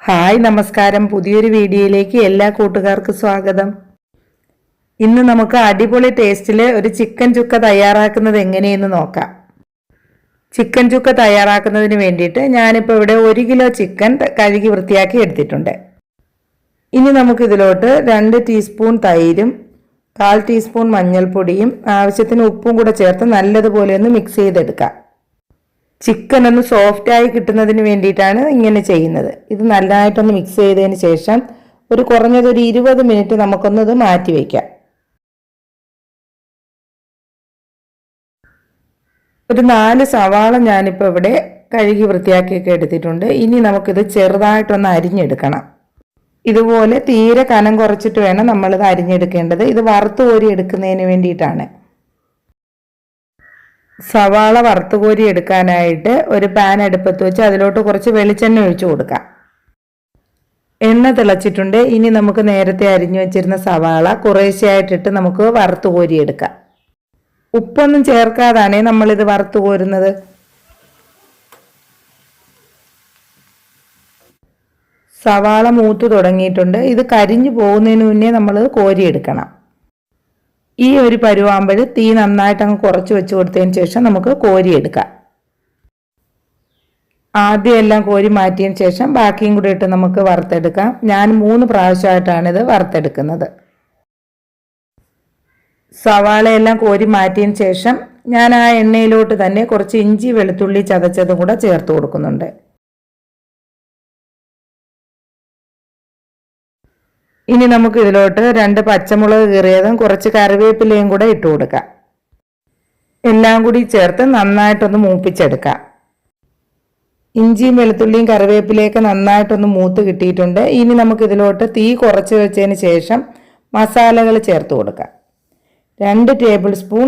Hi നമസ്കാരം. പുതിയൊരു വീഡിയോയിലേക്ക് എല്ലാ കൂട്ടുകാർക്കും സ്വാഗതം. ഇന്ന് നമുക്ക് അടിപൊളി ടേസ്റ്റിൽ ഒരു ചിക്കൻ ചുക്ക തയ്യാറാക്കുന്നത് എങ്ങനെയെന്ന് നോക്കാം. ചിക്കൻ ചുക്ക തയ്യാറാക്കുന്നതിന് വേണ്ടിയിട്ട് ഞാനിപ്പോൾ ഇവിടെ 1 കിലോ ചിക്കൻ കഴുകി വൃത്തിയാക്കി എടുത്തിട്ടുണ്ട്. ഇനി നമുക്കിതിലോട്ട് 2 ടീസ്പൂൺ തൈരും 1/4 ടീസ്പൂൺ മഞ്ഞൾപ്പൊടിയും ആവശ്യത്തിന് ഉപ്പും കൂടെ ചേർത്ത് നല്ലതുപോലെ ഒന്ന് മിക്സ് ചെയ്തെടുക്കാം. ചിക്കൻ ഒന്ന് സോഫ്റ്റായി കിട്ടുന്നതിന് വേണ്ടിയിട്ടാണ് ഇങ്ങനെ ചെയ്യുന്നത്. ഇത് നല്ലതായിട്ടൊന്ന് മിക്സ് ചെയ്തതിന് ശേഷം കുറഞ്ഞതൊരു 20 മിനിറ്റ് നമുക്കൊന്നത് മാറ്റി വയ്ക്കാം. ഒരു 4 സവാള ഞാനിപ്പോൾ ഇവിടെ കഴുകി വൃത്തിയാക്കിയൊക്കെ എടുത്തിട്ടുണ്ട്. ഇനി നമുക്കിത് ചെറുതായിട്ടൊന്ന് അരിഞ്ഞെടുക്കണം. ഇതുപോലെ തീരെ കനം കുറച്ചിട്ട് വേണം നമ്മളിത് അരിഞ്ഞെടുക്കേണ്ടത്. ഇത് വറുത്ത് കോരി എടുക്കുന്നതിന് വേണ്ടിയിട്ടാണ്. സവാള വറുത്ത് കോരി എടുക്കാനായിട്ട് ഒരു പാൻ അടുപ്പത്ത് വെച്ച് അതിലോട്ട് കുറച്ച് വെളിച്ചെണ്ണ ഒഴിച്ചു കൊടുക്കാം. എണ്ണ തിളച്ചിട്ടുണ്ട്. ഇനി നമുക്ക് നേരത്തെ അരിഞ്ഞു വെച്ചിരുന്ന സവാള കുറേശ്ശെയായിട്ടിട്ട് നമുക്ക് വറുത്ത് കോരി എടുക്കാം. ഉപ്പൊന്നും ചേർക്കാതാണ് നമ്മളിത് വറുത്ത് കോരുന്നത്. സവാള മൂത്ത് തുടങ്ങിയിട്ടുണ്ട്. ഇത് കരിഞ്ഞു പോകുന്നതിന് മുന്നേ നമ്മൾ കോരിയെടുക്കണം. ഈ ഒരു പരുവാകുമ്പോൾ തീ നന്നായിട്ട് അങ്ങ് കുറച്ച് വെച്ച് കൊടുത്തതിന് ശേഷം നമുക്ക് കോരിയെടുക്കാം. ആദ്യം എല്ലാം കോരി മാറ്റിയതിന് ശേഷം ബാക്കിയും കൂടി ഇട്ട് നമുക്ക് വറുത്തെടുക്കാം. ഞാൻ 3 പ്രാവശ്യമായിട്ടാണ് ഇത് വറുത്തെടുക്കുന്നത്. സവാളയെല്ലാം കോരി മാറ്റിയതിന് ശേഷം ഞാൻ ആ എണ്ണയിലോട്ട് തന്നെ കുറച്ച് ഇഞ്ചി വെളുത്തുള്ളി ചതച്ചതും കൂടെ ചേർത്ത് കൊടുക്കുന്നുണ്ട്. ഇനി നമുക്ക് ഇതിലോട്ട് 2 പച്ചമുളക് കീറിയതും കുറച്ച് കറിവേപ്പിലയും കൂടെ ഇട്ട് കൊടുക്കാം. എല്ലാം കൂടി ചേർത്ത് നന്നായിട്ടൊന്ന് മൂപ്പിച്ചെടുക്കാം. ഇഞ്ചിയും വെളുത്തുള്ളിയും കറിവേപ്പിലയൊക്കെ നന്നായിട്ടൊന്ന് മൂത്ത് കിട്ടിയിട്ടുണ്ട്. ഇനി നമുക്ക് ഇതിലോട്ട് തീ കുറച്ച് വെച്ചതിന് ശേഷം മസാലകൾ ചേർത്ത് കൊടുക്കാം. 2 ടേബിൾ സ്പൂൺ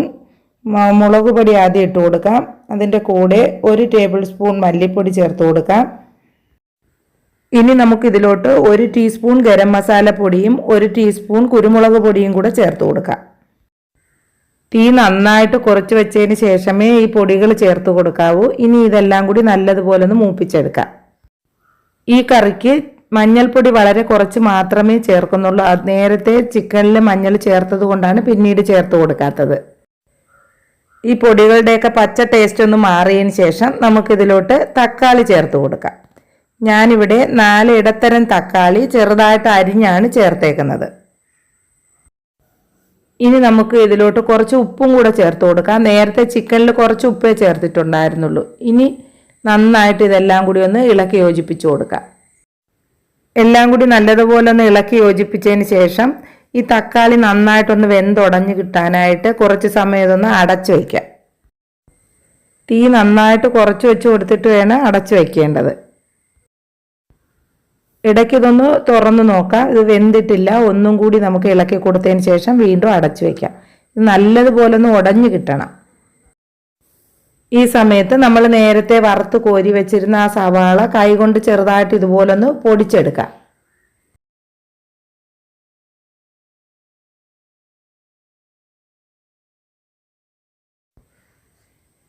മുളക് പൊടി ആദ്യം ഇട്ട് കൊടുക്കാം. അതിൻ്റെ കൂടെ 1 ടേബിൾ സ്പൂൺ മല്ലിപ്പൊടി ചേർത്ത് കൊടുക്കാം. ഇനി നമുക്ക് ഇതിലോട്ട് 1 ടീസ്പൂൺ ഗരം മസാല പൊടിയും 1 ടീസ്പൂൺ കുരുമുളക് പൊടിയും കൂടെ ചേർത്ത് കൊടുക്കാം. തീ നന്നായിട്ട് കുറച്ച് വെച്ചതിന് ശേഷമേ ഈ പൊടികൾ ചേർത്ത് കൊടുക്കാവൂ. ഇനി ഇതെല്ലാം കൂടി നല്ലതുപോലെ ഒന്ന് മൂപ്പിച്ചെടുക്കാം. ഈ കറിക്ക് മഞ്ഞൾപ്പൊടി വളരെ കുറച്ച് മാത്രമേ ചേർക്കുന്നുള്ളൂ. നേരത്തെ ചിക്കനിൽ മഞ്ഞൾ ചേർത്തത് കൊണ്ടാണ് പിന്നീട് ചേർത്ത് കൊടുക്കാത്തത്. ഈ പൊടികളുടെയൊക്കെ പച്ച ടേസ്റ്റ് ഒന്ന് മാറിയതിന് ശേഷം നമുക്കിതിലോട്ട് തക്കാളി ചേർത്ത് കൊടുക്കാം. ഞാനിവിടെ 4 ഇടത്തരം തക്കാളി ചെറുതായിട്ട് അരിഞ്ഞാണ് ചേർത്തേക്കുന്നത്. ഇനി നമുക്ക് ഇതിലോട്ട് കുറച്ച് ഉപ്പും കൂടെ ചേർത്ത് കൊടുക്കാം. നേരത്തെ ചിക്കനിൽ കുറച്ച് ഉപ്പേ ചേർത്തിട്ടുണ്ടായിരുന്നുള്ളൂ. ഇനി നന്നായിട്ട് ഇതെല്ലാം കൂടി ഒന്ന് ഇളക്കി യോജിപ്പിച്ച് കൊടുക്കാം. എല്ലാം കൂടി നല്ലതുപോലെ ഒന്ന് ഇളക്കി യോജിപ്പിച്ചതിന് ശേഷം ഈ തക്കാളി നന്നായിട്ടൊന്ന് വെന്തുടഞ്ഞ് കിട്ടാനായിട്ട് കുറച്ച് സമയം ഇതൊന്ന് അടച്ചു വയ്ക്കാം. തീ നന്നായിട്ട് കുറച്ച് വെച്ച് കൊടുത്തിട്ട് വേണം അടച്ചു വയ്ക്കേണ്ടത്. ഇടയ്ക്ക് ഇതൊന്ന് തുറന്ന് നോക്കാം. ഇത് വെന്തിട്ടില്ല. ഒന്നും കൂടി നമുക്ക് ഇളക്കി കൊടുത്തതിന് ശേഷം വീണ്ടും അടച്ചു വയ്ക്കാം. ഇത് നല്ലതുപോലെ ഒന്ന് ഉടഞ്ഞു കിട്ടണം. ഈ സമയത്ത് നമ്മൾ നേരത്തെ വറുത്ത് കോരി വെച്ചിരുന്ന ആ സവാള കൈകൊണ്ട് ചെറുതായിട്ട് ഇതുപോലൊന്ന് പൊടിച്ചെടുക്കാം.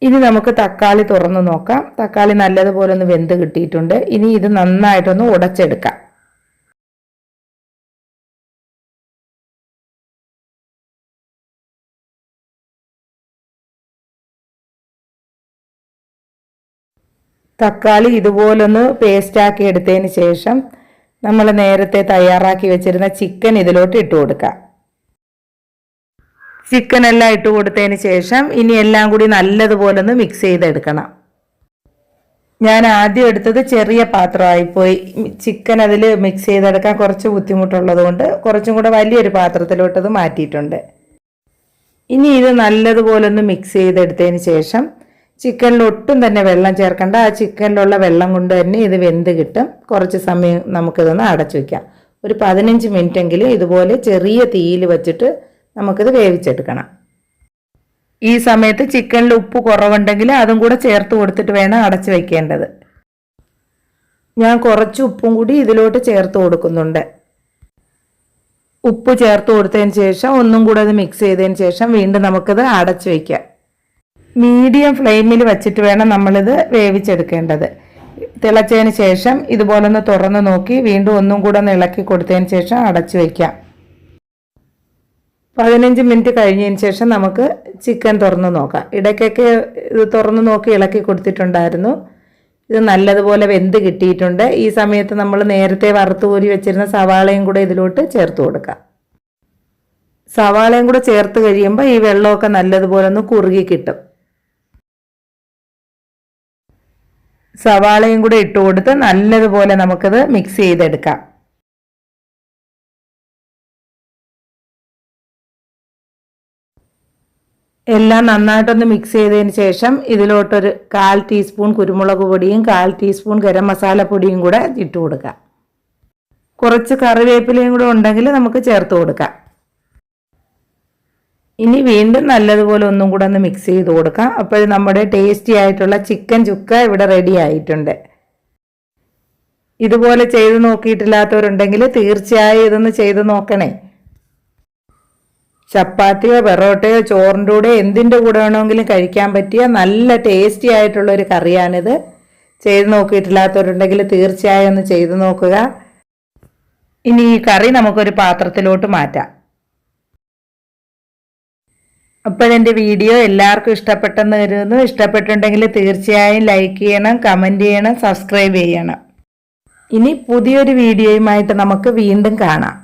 ഇനി നമുക്ക് തക്കാളി തുറന്ന് നോക്കാം. തക്കാളി നല്ലതുപോലെ ഒന്ന് വെന്ത് കിട്ടിയിട്ടുണ്ട്. ഇനി ഇത് നന്നായിട്ടൊന്ന് ഉടച്ചെടുക്കാം. തക്കാളി ഇതുപോലൊന്ന് പേസ്റ്റാക്കി എടുത്തതിന് ശേഷം നമ്മൾ നേരത്തെ തയ്യാറാക്കി വെച്ചിരുന്ന ചിക്കൻ ഇതിലോട്ട് ഇട്ട് കൊടുക്കാം. ചിക്കൻ എല്ലാം ഇട്ട് കൊടുത്തതിന് ശേഷം ഇനി എല്ലാം കൂടി നല്ലതുപോലെ ഒന്ന് മിക്സ് ചെയ്തെടുക്കണം. ഞാൻ ആദ്യം എടുത്തത് ചെറിയ പാത്രമായിപ്പോയി. ചിക്കൻ അതിൽ മിക്സ് ചെയ്തെടുക്കാൻ കുറച്ച് ബുദ്ധിമുട്ടുള്ളത് കൊണ്ട് കുറച്ചും കൂടെ വലിയൊരു പാത്രത്തിലോട്ടത് മാറ്റിയിട്ടുണ്ട്. ഇനി ഇത് നല്ലതുപോലെ ഒന്ന് മിക്സ് ചെയ്തെടുത്തതിന് ശേഷം ചിക്കനിൽ ഒട്ടും തന്നെ വെള്ളം ചേർക്കേണ്ട. ആ ചിക്കനിലുള്ള വെള്ളം കൊണ്ട് തന്നെ ഇത് വെന്ത് കിട്ടും. കുറച്ച് സമയം നമുക്കിതൊന്ന് അടച്ചു വയ്ക്കാം. ഒരു 15 മിനിറ്റെങ്കിലും ഇതുപോലെ ചെറിയ തീയിൽ വെച്ചിട്ട് നമുക്കിത് വേവിച്ചെടുക്കണം. ഈ സമയത്ത് ചിക്കനിൽ ഉപ്പ് കുറവുണ്ടെങ്കിൽ അതും കൂടെ ചേർത്ത് കൊടുത്തിട്ട് വേണം അടച്ചു വയ്ക്കേണ്ടത്. ഞാൻ കുറച്ച് ഉപ്പും കൂടി ഇതിലോട്ട് ചേർത്ത് കൊടുക്കുന്നുണ്ട്. ഉപ്പ് ചേർത്ത് കൊടുത്തതിന് ശേഷം ഒന്നും കൂടെ അത് മിക്സ് ചെയ്തതിന് ശേഷം വീണ്ടും നമുക്കിത് അടച്ചു വയ്ക്കാം. മീഡിയം ഫ്ലെയിമിൽ വെച്ചിട്ട് വേണം നമ്മളിത് വേവിച്ചെടുക്കേണ്ടത്. തിളച്ചതിന് ശേഷം ഇതുപോലെ ഒന്ന് തുറന്ന് നോക്കി വീണ്ടും ഒന്നും കൂടെ ഒന്ന് ഇളക്കി കൊടുത്തതിന് ശേഷം അടച്ചു വയ്ക്കാം. 15 മിനിറ്റ് കഴിഞ്ഞതിന് ശേഷം നമുക്ക് ചിക്കൻ തുറന്ന് നോക്കാം. ഇടയ്ക്കൊക്കെ ഇത് തുറന്ന് നോക്കി ഇളക്കി കൊടുത്തിട്ടുണ്ടായിരുന്നു. ഇത് നല്ലതുപോലെ വെന്ത് കിട്ടിയിട്ടുണ്ട്. ഈ സമയത്ത് നമ്മൾ നേരത്തെ വറുത്ത് കോരി വെച്ചിരുന്ന സവാളയും കൂടെ ഇതിലോട്ട് ചേർത്ത് കൊടുക്കാം. സവാളയും കൂടെ ചേർത്ത് കഴിയുമ്പോൾ ഈ വെള്ളമൊക്കെ നല്ലതുപോലെ ഒന്ന് കുറുകി കിട്ടും. സവാളയും കൂടെ ഇട്ട് കൊടുത്ത് നല്ലതുപോലെ നമുക്കിത് മിക്സ് ചെയ്തെടുക്കാം. എല്ലാം നന്നായിട്ടൊന്ന് മിക്സ് ചെയ്തതിന് ശേഷം ഇതിലോട്ടൊരു 1/4 ടീസ്പൂൺ കുരുമുളക് പൊടിയും 1/4 ടീസ്പൂൺ ഗരം മസാലപ്പൊടിയും കൂടെ ഇട്ട് കൊടുക്കാം. കുറച്ച് കറിവേപ്പിലയും കൂടെ ഉണ്ടെങ്കിൽ നമുക്ക് ചേർത്ത് കൊടുക്കാം. ഇനി വീണ്ടും നല്ലതുപോലെ ഒന്നും കൂടെ ഒന്ന് മിക്സ് ചെയ്ത് കൊടുക്കാം. അപ്പോൾ നമ്മുടെ ടേസ്റ്റി ആയിട്ടുള്ള ചിക്കൻ ചുക്ക ഇവിടെ റെഡി ആയിട്ടുണ്ട്. ഇതുപോലെ ചെയ്ത് നോക്കിയിട്ടില്ലാത്തവരുണ്ടെങ്കിൽ തീർച്ചയായും ഇതൊന്ന് ചെയ്ത് നോക്കണേ. ചപ്പാത്തിയോ പൊറോട്ടയോ ചോറിൻ്റെ കൂടെ എന്തിൻ്റെ കൂടെ വേണമെങ്കിലും കഴിക്കാൻ പറ്റിയ നല്ല ടേസ്റ്റി ആയിട്ടുള്ളൊരു കറിയാണിത്. ചെയ്ത് നോക്കിയിട്ടില്ലാത്തവരുണ്ടെങ്കിൽ തീർച്ചയായും ഒന്ന് ചെയ്ത് നോക്കുക. ഇനി ഈ കറി നമുക്കൊരു പാത്രത്തിലോട്ട് മാറ്റാം. അപ്പോഴെൻ്റെ വീഡിയോ എല്ലാവർക്കും ഇഷ്ടപ്പെട്ടെന്ന് കരുതുന്നു. ഇഷ്ടപ്പെട്ടിട്ടുണ്ടെങ്കിൽ തീർച്ചയായും ലൈക്ക് ചെയ്യണം, കമൻറ്റ് ചെയ്യണം, സബ്സ്ക്രൈബ് ചെയ്യണം. ഇനി പുതിയൊരു വീഡിയോയുമായിട്ട് നമുക്ക് വീണ്ടും കാണാം.